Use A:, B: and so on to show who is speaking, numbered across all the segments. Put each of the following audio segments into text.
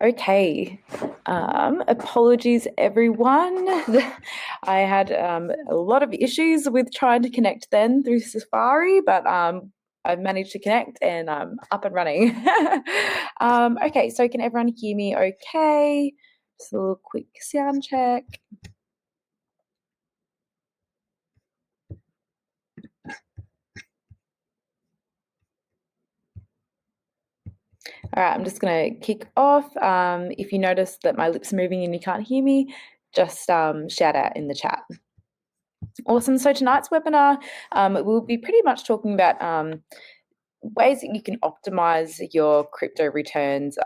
A: Okay, apologies everyone. I had a lot of issues with trying to connect then through Safari, but I've managed to connect and I'm up and running. Okay, so can everyone hear me okay? Just a little quick sound check. All right, I'm just going to kick off. If you notice that my lips are moving and you can't hear me, just shout out in the chat. Awesome. So tonight's webinar, we'll be pretty much talking about ways that you can optimize your crypto returns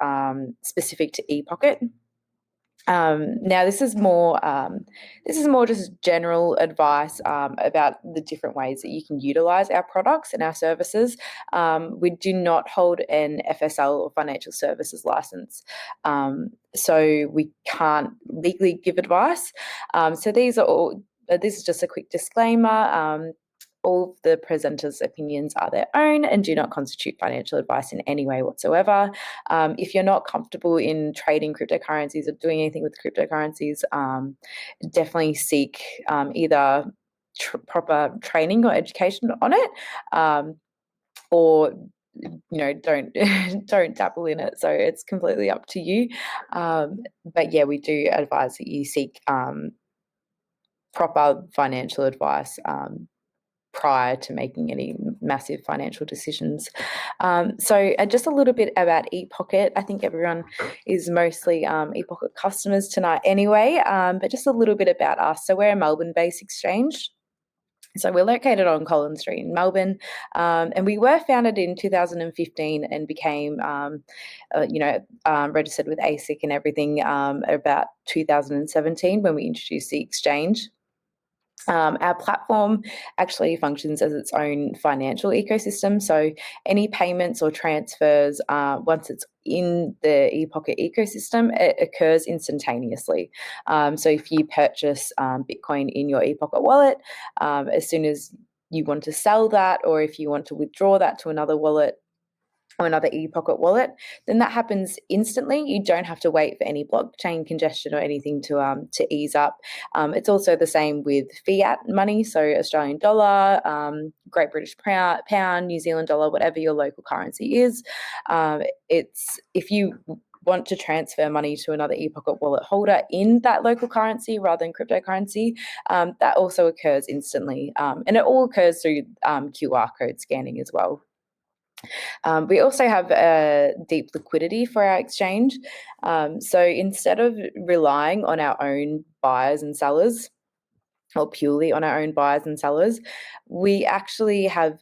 A: specific to Epocket. Now, this is more just general advice about the different ways that you can utilize our products and our services. We do not hold an FSL or financial services license, so we can't legally give advice. So these are all. This is just a quick disclaimer. All of the presenters' opinions are their own and do not constitute financial advice in any way whatsoever. If you're not comfortable in trading cryptocurrencies or doing anything with cryptocurrencies, definitely seek either proper training or education on it, or don't dabble in it. So it's completely up to you. But yeah, we do advise that you seek proper financial advice prior to making any massive financial decisions. So just a little bit about Epocket. I think everyone is mostly Epocket customers tonight anyway, but just a little bit about us. So we're a Melbourne-based exchange. So we're located on Collins Street in Melbourne, and we were founded in 2015 and became, registered with ASIC and everything about 2017 when we introduced the exchange. Our platform actually functions as its own financial ecosystem. So any payments or transfers, once it's in the Epocket ecosystem, it occurs instantaneously. So if you purchase Bitcoin in your Epocket wallet, as soon as you want to sell that, or if you want to withdraw that to another wallet, or another Epocket wallet, then that happens instantly. You don't have to wait for any blockchain congestion or anything to ease up. It's also the same with fiat money, so Australian dollar, Great British pound, New Zealand dollar, whatever your local currency is. It's if you want to transfer money to another Epocket wallet holder in that local currency rather than cryptocurrency, that also occurs instantly, and it all occurs through QR code scanning as well. We also have deep liquidity for our exchange. So instead of relying on our own buyers and sellers, or purely on our own buyers and sellers, we actually have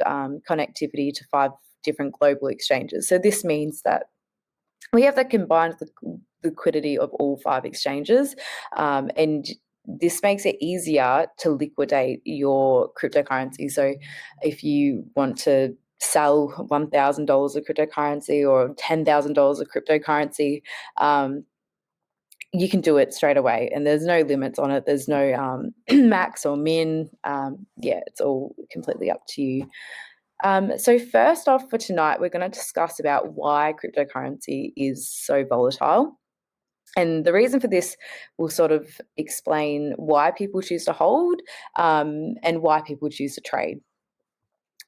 A: connectivity to 5 different global exchanges. So this means that we have the combined liquidity of all 5 exchanges, and this makes it easier to liquidate your cryptocurrency. So if you want to sell $1,000 of cryptocurrency or $10,000 of cryptocurrency, you can do it straight away, and there's no limits on it. There's no max or min. It's all completely up to you. So first off for tonight, we're going to discuss about why cryptocurrency is so volatile. And the reason for this will sort of explain why people choose to hold and why people choose to trade.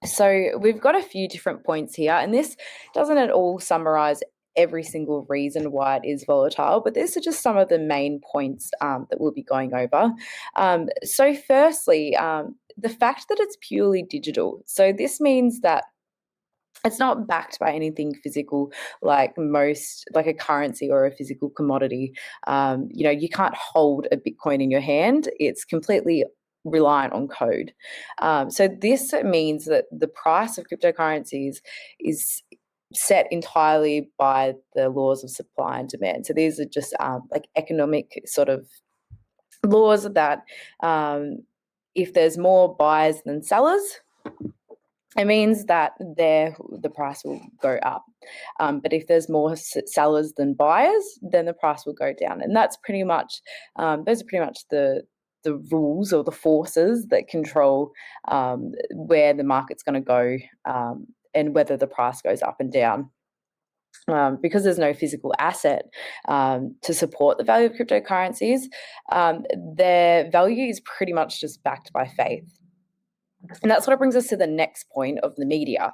A: So we've got a few different points here, and this doesn't at all summarize every single reason why it is volatile, but these are just some of the main points that we'll be going over. So firstly, the fact that it's purely digital. So this means that it's not backed by anything physical like a currency or a physical commodity. You can't hold a Bitcoin in your hand. It's completely reliant on code. So this means that the price of cryptocurrencies is set entirely by the laws of supply and demand. So these are just like economic sort of laws that if there's more buyers than sellers, it means that the price will go up. But if there's more sellers than buyers, then the price will go down. And that's pretty much, those are pretty much the rules or the forces that control where the market's going to go and whether the price goes up and down. because there's no physical asset to support the value of cryptocurrencies, their value is pretty much just backed by faith. And that sort of brings us to the next point of the media.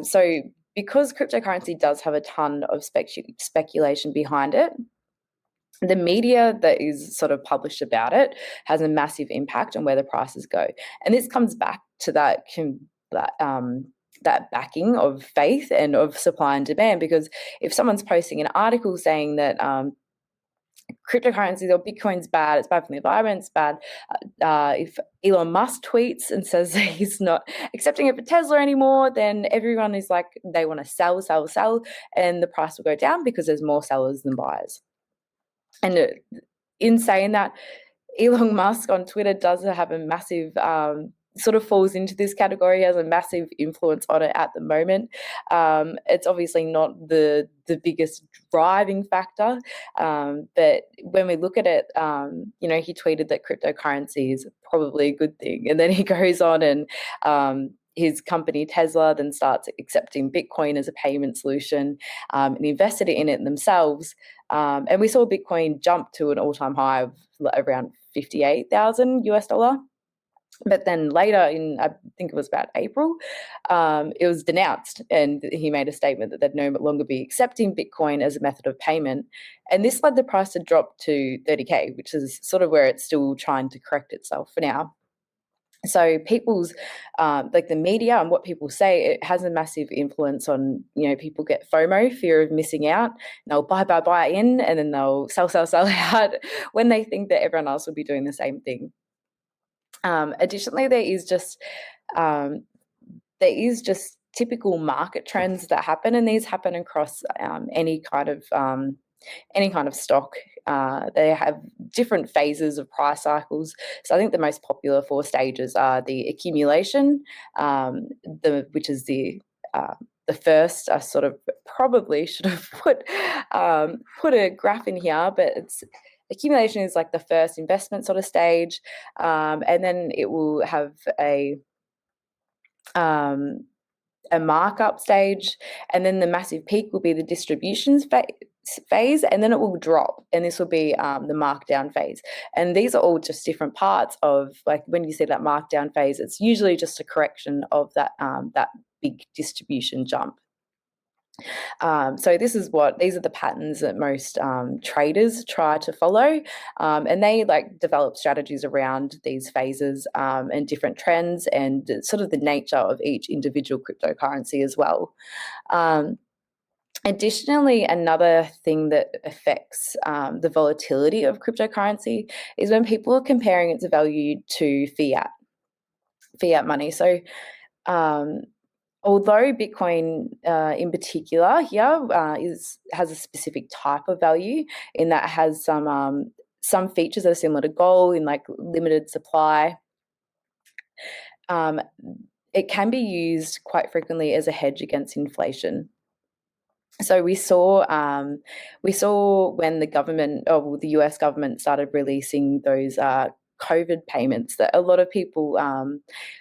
A: So because cryptocurrency does have a ton of speculation behind it, the media that is sort of published about it has a massive impact on where the prices go. And this comes back to that backing of faith and of supply and demand, because if someone's posting an article saying that cryptocurrencies or Bitcoin's bad, it's bad for the environment, it's bad. If Elon Musk tweets and says that he's not accepting it for Tesla anymore, then everyone is like, they want to sell, and the price will go down because there's more sellers than buyers. And in saying that, Elon Musk on Twitter does have a massive sort of falls into this category, has a massive influence on it at the moment. It's obviously not the biggest driving factor, but when we look at it, he tweeted that cryptocurrency is probably a good thing, and then he goes on and his company Tesla then starts accepting Bitcoin as a payment solution and invested in it themselves. And we saw Bitcoin jump to an all-time high of around $58,000. But then later in, I think it was about April, it was denounced, and he made a statement that they'd no longer be accepting Bitcoin as a method of payment. And this led the price to drop to 30K, which is sort of where it's still trying to correct itself for now. So people's like the media and what people say, it has a massive influence on, people get FOMO, fear of missing out, and they'll buy in, and then they'll sell out when they think that everyone else will be doing the same thing. Additionally, there is just typical market trends that happen, and these happen across any kind of stock. They have different phases of price cycles. So I think the most popular 4 stages are the accumulation, which is the first. I sort of probably should have put a graph in here, but accumulation is like the first investment sort of stage, and then it will have a markup stage, and then the massive peak will be the distributions phase, and then it will drop, and this will be the markdown phase. And these are all just different parts of, like, when you see that markdown phase, it's usually just a correction of that big distribution jump. So these are the patterns that most traders try to follow, and they develop strategies around these phases and different trends and sort of the nature of each individual cryptocurrency as well. Additionally, another thing that affects the volatility of cryptocurrency is when people are comparing its value to fiat money. So although Bitcoin in particular here has a specific type of value, in that it has some features that are similar to gold in limited supply, it can be used quite frequently as a hedge against inflation. So we saw when the US government started releasing those COVID payments, that a lot of people,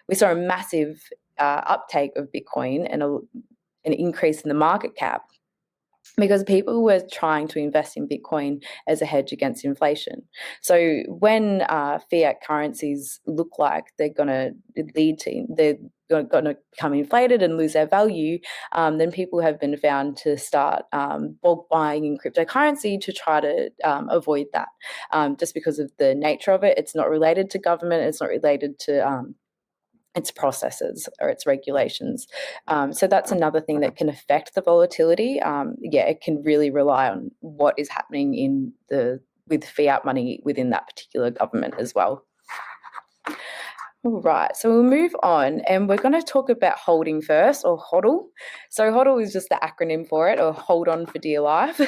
A: we saw a massive uptake of Bitcoin and an increase in the market cap, because people were trying to invest in Bitcoin as a hedge against inflation. So when fiat currencies look like they're going to become inflated and lose their value, then people have been found to start bulk buying in cryptocurrency to try to avoid that, just because of the nature of it. It's not related to government, it's not related to its processes or its regulations. So that's another thing that can affect the volatility. It can really rely on what is happening with fiat money within that particular government as well. All right, so we'll move on, and we're going to talk about holding first, or HODL. So HODL is just the acronym for it, or hold on for dear life.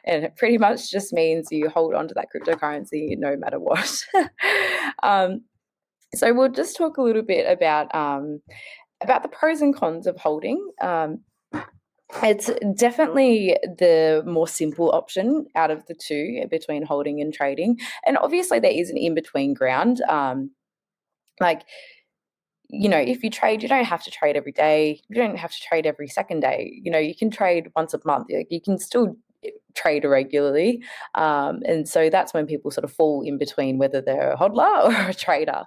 A: And it pretty much just means you hold on to that cryptocurrency no matter what. So we'll just talk a little bit about the pros and cons of holding. It's definitely the more simple option out of the two, between holding and trading. And obviously there is an in-between ground. if you trade, you don't have to trade every day. You don't have to trade every second day. You can trade once a month. You can still trade regularly. And so that's when people sort of fall in between whether they're a hodler or a trader.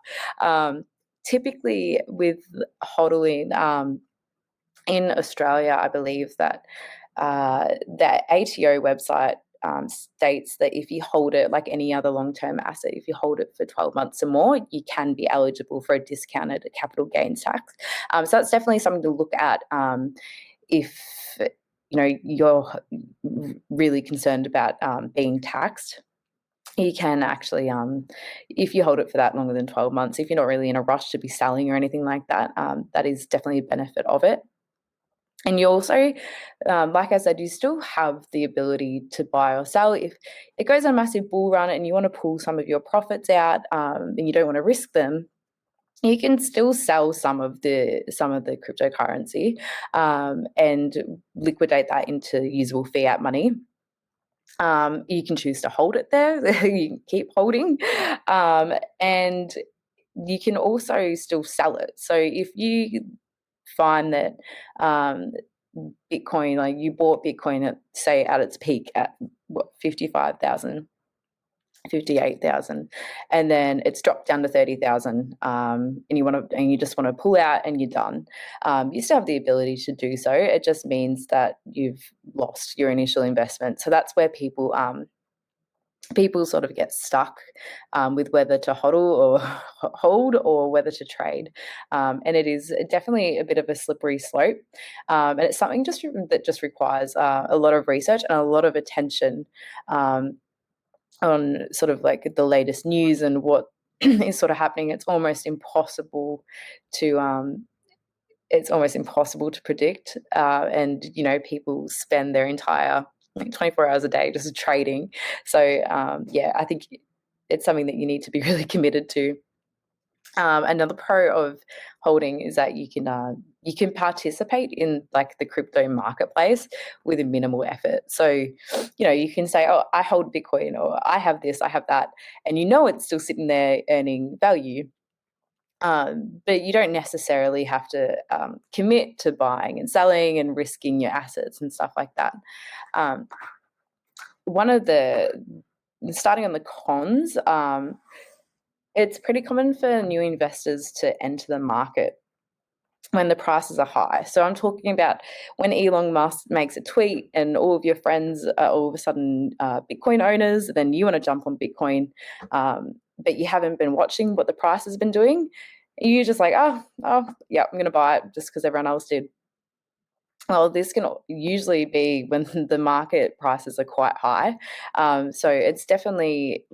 A: Typically with hodling, in Australia, I believe that the ATO website states that if you hold it like any other long-term asset, if you hold it for 12 months or more, you can be eligible for a discounted capital gains tax. So that's definitely something to look at if you're really concerned about being taxed. You can actually, if you hold it for that longer than 12 months, if you're not really in a rush to be selling or anything like that, that is definitely a benefit of it. And you also, like I said, you still have the ability to buy or sell. If it goes on a massive bull run and you want to pull some of your profits out and you don't want to risk them, you can still sell some of the cryptocurrency and liquidate that into usable fiat money. You can choose to hold it there. You can keep holding, and you can also still sell it. So if you find that Bitcoin, like you bought Bitcoin at, say, at its peak at 55,000, 58,000, and then it's dropped down to 30,000, and you just want to pull out and you're done. You still have the ability to do so. It just means that you've lost your initial investment. So that's where people sort of get stuck with whether to hodl or hold or whether to trade. And it is definitely a bit of a slippery slope. And it's something that just requires a lot of research and a lot of attention on sort of like the latest news and what is sort of happening. It's almost impossible to predict. And, people spend their entire 24 hours a day just trading. So, I think it's something that you need to be really committed to. Another pro of holding is that you can participate in like the crypto marketplace with a minimal effort. So, you can say, oh, I hold Bitcoin, or I have this, I have that, and it's still sitting there earning value. But you don't necessarily have to commit to buying and selling and risking your assets and stuff like that. Starting on the cons, it's pretty common for new investors to enter the market when the prices are high. So I'm talking about when Elon Musk makes a tweet and all of your friends are all of a sudden Bitcoin owners, then you want to jump on Bitcoin, but you haven't been watching what the price has been doing. You're just like, oh, yeah, I'm going to buy it just because everyone else did. Well, this can usually be when the market prices are quite high. So it's definitely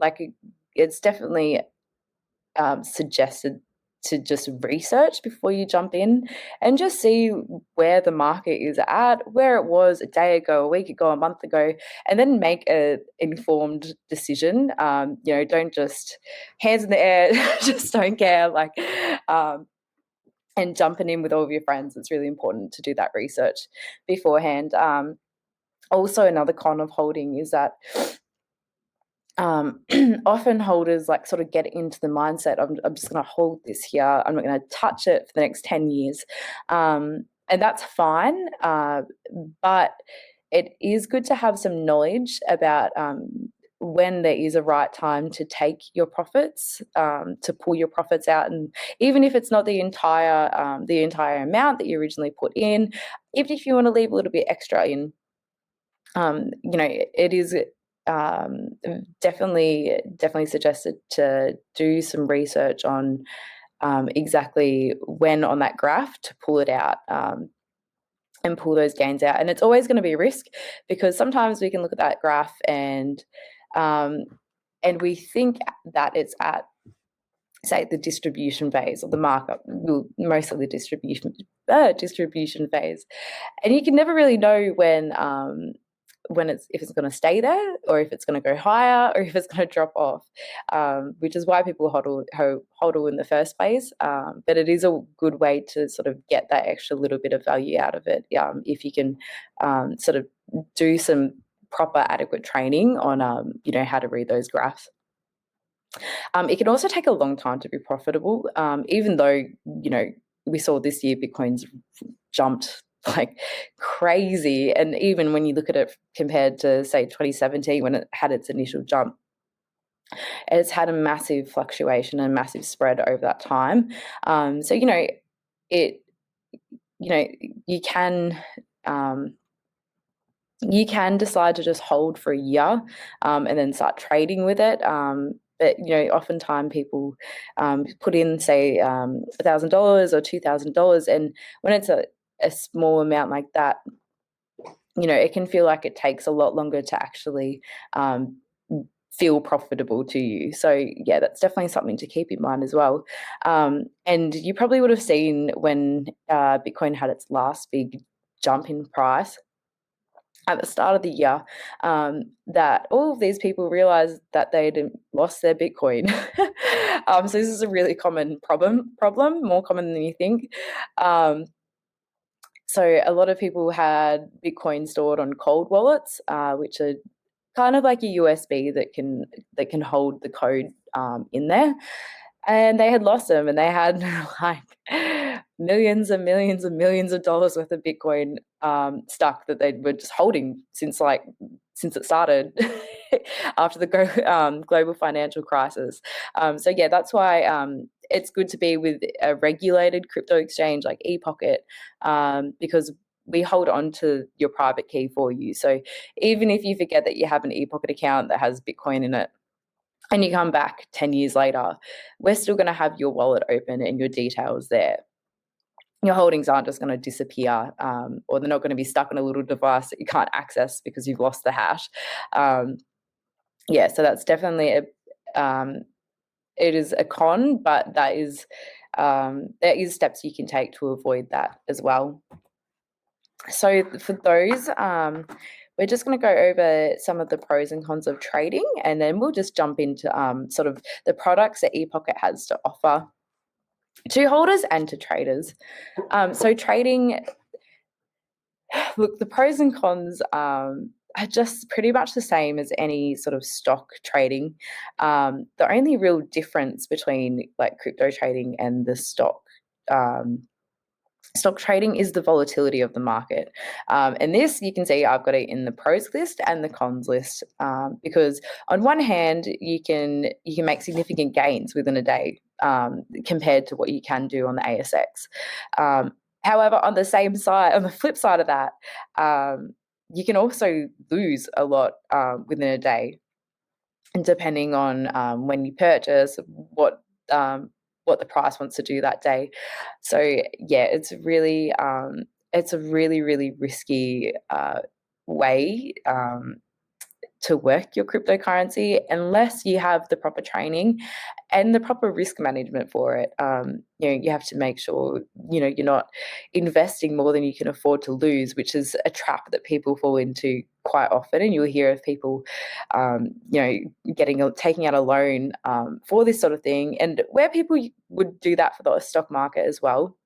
A: suggested to just research before you jump in and just see where the market is at, where it was a day ago, a week ago, a month ago, and then make an informed decision. Don't just hands in the air, just don't care, and jumping in with all of your friends. It's really important to do that research beforehand. Also, another con of holding is that often holders sort of get into the mindset of, I'm just going to hold this here. I'm not going to touch it for the next 10 years. And that's fine. But it is good to have some knowledge about when there is a right time to take your profits, to pull your profits out. And even if it's not the entire amount that you originally put in, even if you want to leave a little bit extra in, it is definitely suggested to do some research on exactly when on that graph to pull it out and pull those gains out. And it's always going to be a risk, because sometimes we can look at that graph and we think that it's at, say, the distribution phase or the markup, mostly the distribution phase, and you can never really know if it's going to stay there, or if it's going to go higher, or if it's going to drop off, which is why people hodl in the first place. But it is a good way to sort of get that extra little bit of value out of it, if you can sort of do some proper adequate training on how to read those graphs. It can also take a long time to be profitable, even though, we saw this year Bitcoin's jumped like crazy. And even when you look at it compared to, say, 2017, when it had its initial jump, it's had a massive fluctuation and massive spread over that time. So, it, you can, you can decide to just hold for a year and then start trading with it. But oftentimes people put in, say, $1,000 or $2,000, and when it's a small amount like that, it can feel like it takes a lot longer to actually feel profitable to you. So yeah, that's definitely something to keep in mind as well. And you probably would have seen when Bitcoin had its last big jump in price at the start of the year, that all of these people realized that they'd lost their Bitcoin. So this is a really common problem, more common than you think. So a lot of people had Bitcoin stored on cold wallets, which are kind of like a USB that can hold the code in there. And they had lost them, and they had like millions and millions and millions of dollars worth of Bitcoin stuck that they were just holding since it started after the global financial crisis. So yeah, that's why it's good to be with a regulated crypto exchange like Epocket, because we hold on to your private key for you. So even if you forget that you have an Epocket account that has Bitcoin in it, and you come back 10 years later, we're still going to have your wallet open and your details there. Your holdings aren't just going to disappear, or they're not going to be stuck on a little device that you can't access because you've lost the hash. Yeah, so that's definitely it is a con, but there is steps you can take to avoid that as well. So for those, we're just going to go over some of the pros and cons of trading, and then we'll just jump into sort of the products that Epocket has to offer to holders and to traders. So trading, look, the pros and cons are just pretty much the same as any sort of stock trading. The only real difference between like crypto trading and the stock trading is the volatility of the market. And this, you can see I've got it in the pros list and the cons list, because on one hand, you can make significant gains within a day compared to what you can do on the ASX. However, on the flip side of that, you can also lose a lot within a day, and depending on when you purchase, what the price wants to do that day. So yeah, it's a really really risky way to work your cryptocurrency unless you have the proper training and the proper risk management for it. You have to make sure you're not investing more than you can afford to lose, which is a trap that people fall into quite often. And you'll hear of people taking out a loan for this sort of thing, and where people would do that for the stock market as well.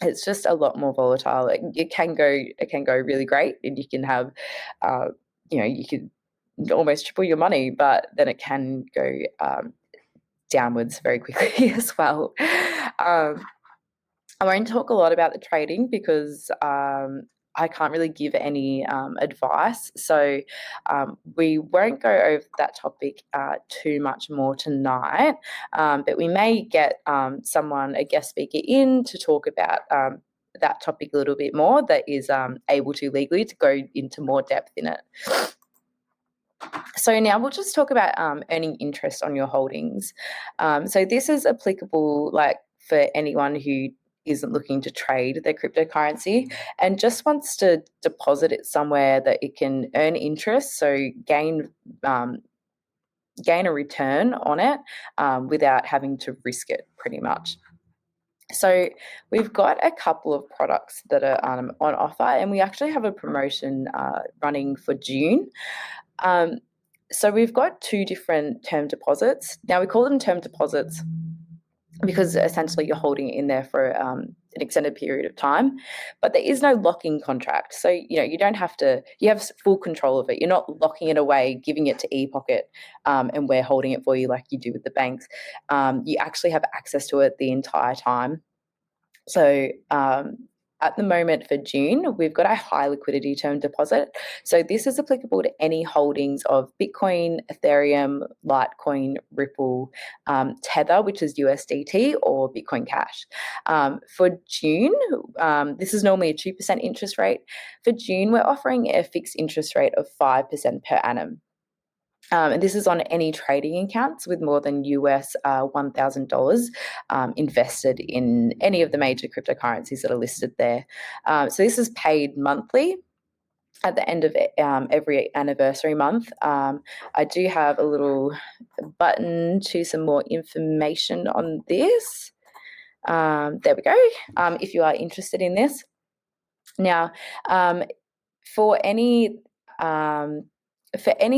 A: It's just a lot more volatile. It can go really great, and you can have you could almost triple your money, but then it can go downwards very quickly as well. I won't talk a lot about the trading because I can't really give any advice. So we won't go over that topic too much more tonight, but we may get a guest speaker in to talk about that topic a little bit more, that is able to legally to go into more depth in it. So now we'll just talk about earning interest on your holdings. So this is applicable for anyone who isn't looking to trade their cryptocurrency and just wants to deposit it somewhere that it can earn interest, so gain a return on it without having to risk it, pretty much. So we've got a couple of products that are on offer, and we actually have a promotion running for June. So we've got two different term deposits. Now we call them term deposits because essentially you're holding it in there for an extended period of time, but there is no lock-in contract. So, you don't have to, you have full control of it. You're not locking it away, giving it to Epocket, and we're holding it for you like you do with the banks. You actually have access to it the entire time. So at the moment for June, we've got a high liquidity term deposit. So this is applicable to any holdings of Bitcoin, Ethereum, Litecoin, Ripple, Tether, which is USDT, or Bitcoin Cash. For June, this is normally a 2% interest rate. For June, we're offering a fixed interest rate of 5% per annum. And this is on any trading accounts with more than US $1,000 invested in any of the major cryptocurrencies that are listed there. So this is paid monthly at the end of every anniversary month. I do have a little button to some more information on this. There we go, if you are interested in this. Now, for any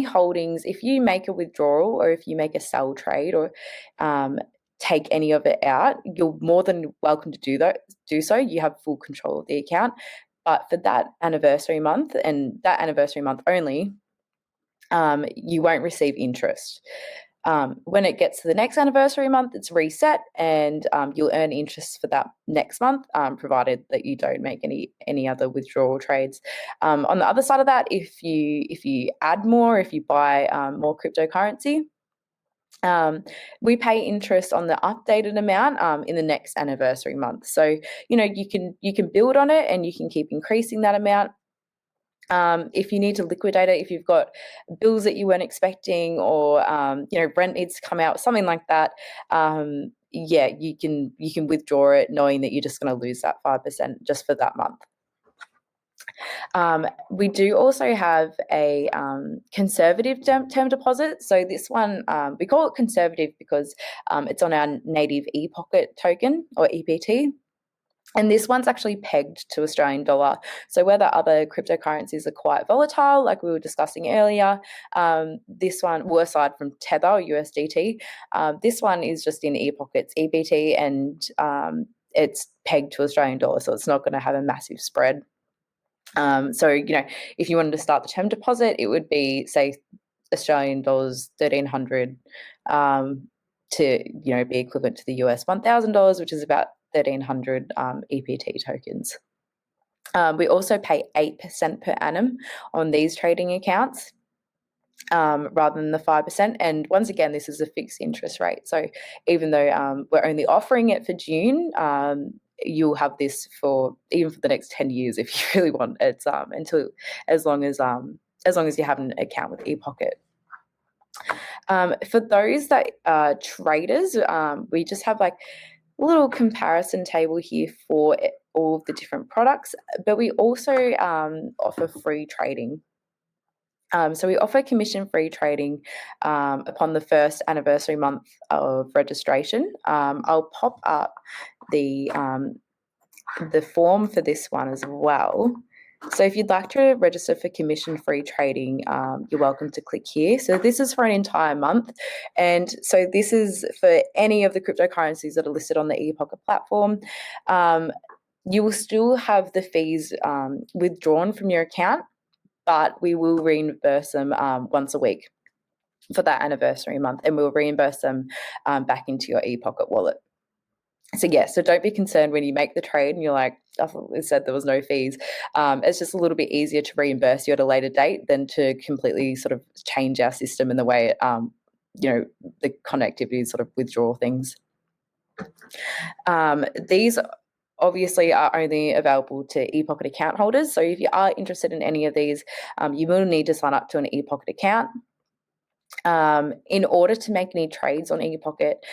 A: holdings, if you make a withdrawal or if you make a sell trade or take any of it out, you're more than welcome to do so. You have full control of the account. But for that anniversary month and that anniversary month only, you won't receive interest. When it gets to the next anniversary month, it's reset, and you'll earn interest for that next month, provided that you don't make any other withdrawal trades. On the other side of that, if you add more, if you buy more cryptocurrency, we pay interest on the updated amount in the next anniversary month. So you can build on it, and you can keep increasing that amount. If you need to liquidate it, if you've got bills that you weren't expecting, or rent needs to come out, something like that, you can withdraw it knowing that you're just going to lose that 5% just for that month. We do also have a conservative term deposit. So this one, we call it conservative because it's on our native Epocket token, or EPT. And this one's actually pegged to Australian dollar. So whether other cryptocurrencies are quite volatile, like we were discussing earlier, this one, well, aside from Tether or USDT, this one is just in Epocket's EPT, and it's pegged to Australian dollar, so it's not going to have a massive spread. So if you wanted to start the term deposit, it would be, say, Australian dollars 1,300 to be equivalent to the US $1,000, which is about 1,300 EPT tokens. We also pay 8% per annum on these trading accounts, rather than the 5%. And once again, this is a fixed interest rate. So even though we're only offering it for June, you'll have this even for the next 10 years if you really want. It's until as long as you have an account with Epocket. For those that are traders, we just have like a little comparison table here for all of the different products, but we also offer free trading. So we offer commission-free trading upon the first anniversary month of registration. I'll pop up the form for this one as well. So if you'd like to register for commission-free trading, you're welcome to click here. So this is for an entire month. And so this is for any of the cryptocurrencies that are listed on the Epocket platform. You will still have the fees withdrawn from your account, but we will reimburse them once a week for that anniversary month, and we'll reimburse them back into your Epocket wallet. So so don't be concerned when you make the trade and you're like, I thought it said there was no fees. It's just a little bit easier to reimburse you at a later date than to completely sort of change our system in the way the connectivity sort of withdraw things. These obviously are only available to Epocket account holders. So if you are interested in any of these, you will need to sign up to an Epocket account. In order to make any trades on Epocket,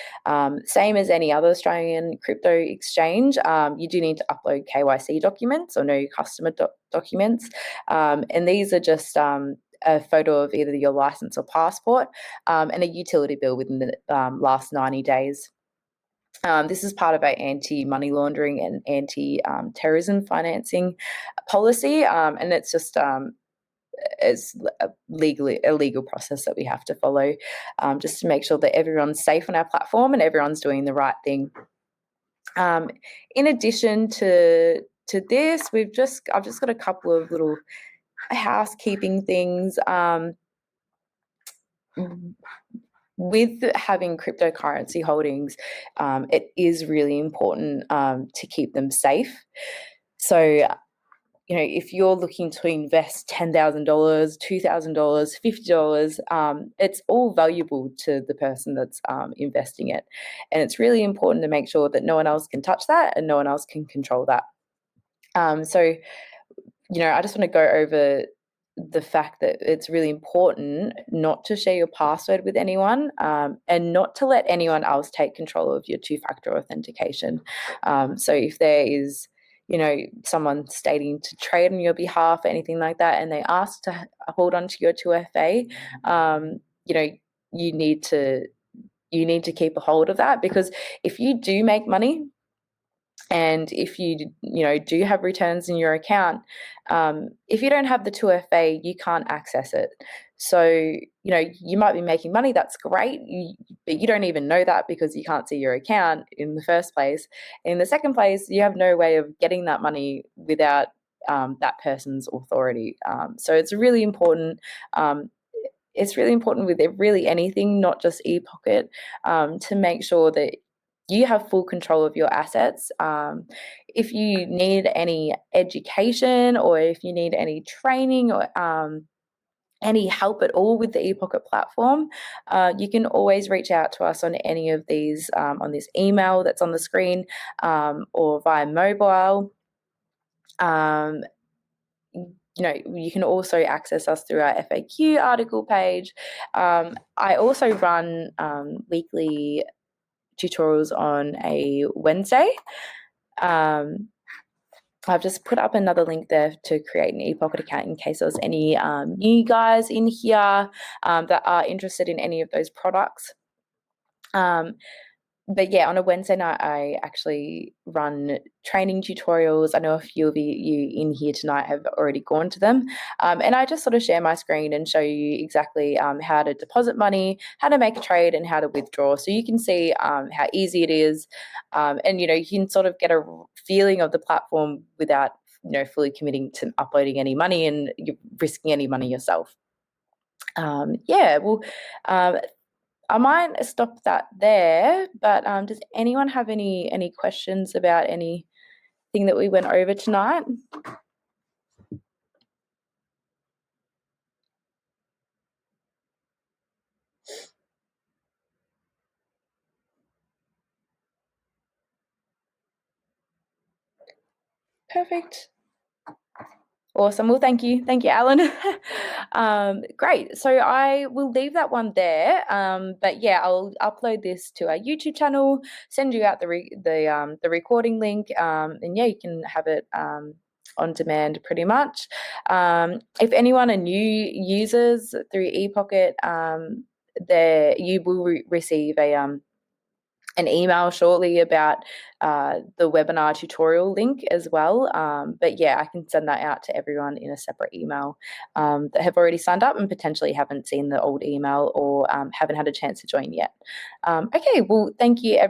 A: same as any other Australian crypto exchange, you do need to upload KYC documents, or no customer documents. And these are just a photo of either your license or passport, and a utility bill within the last 90 days. This is part of our anti-money laundering and anti-terrorism financing policy, and it's just a legal process that we have to follow, just to make sure that everyone's safe on our platform and everyone's doing the right thing. In addition to this, I've just got a couple of little housekeeping things. With having cryptocurrency holdings, it is really important to keep them safe. So, if you're looking to invest $10,000, $2,000, $50, it's all valuable to the person that's investing it. And it's really important to make sure that no one else can touch that and no one else can control that. So, I just want to go over the fact that it's really important not to share your password with anyone, and not to let anyone else take control of your two-factor authentication. So if there is, someone stating to trade on your behalf, anything like that, and they ask to hold on to your 2FA, you need to keep a hold of that, because if you do make money, and if you do have returns in your account, if you don't have the 2FA, you can't access it. So, you might be making money, that's great, but you don't even know that because you can't see your account in the first place. In the second place, you have no way of getting that money without that person's authority. So it's really important. It's really important with really anything, not just Epocket, to make sure that you have full control of your assets. If you need any education, or if you need any training, or any help at all with the Epocket platform, you can always reach out to us on any of these, on this email that's on the screen, or via mobile. You can also access us through our FAQ article page. I also run weekly tutorials on a Wednesday. I've just put up another link there to create an Epocket account in case there's any new guys in here that are interested in any of those products. But yeah, on a Wednesday night, I actually run training tutorials. I know a few of you in here tonight have already gone to them. And I just sort of share my screen and show you exactly how to deposit money, how to make a trade, and how to withdraw. So you can see how easy it is. And, you can sort of get a feeling of the platform without, fully committing to uploading any money and risking any money yourself. I might stop that there, but does anyone have any questions about anything that we went over tonight? Perfect. Awesome. Well, thank you, Alan. Great. So I will leave that one there. But yeah, I'll upload this to our YouTube channel, send you out the recording link, and yeah, you can have it on demand pretty much. If anyone are new users through Epocket, you will receive an email shortly about the webinar tutorial link as well. But yeah, I can send that out to everyone in a separate email that have already signed up and potentially haven't seen the old email, or haven't had a chance to join yet. Okay, well, thank you, everyone.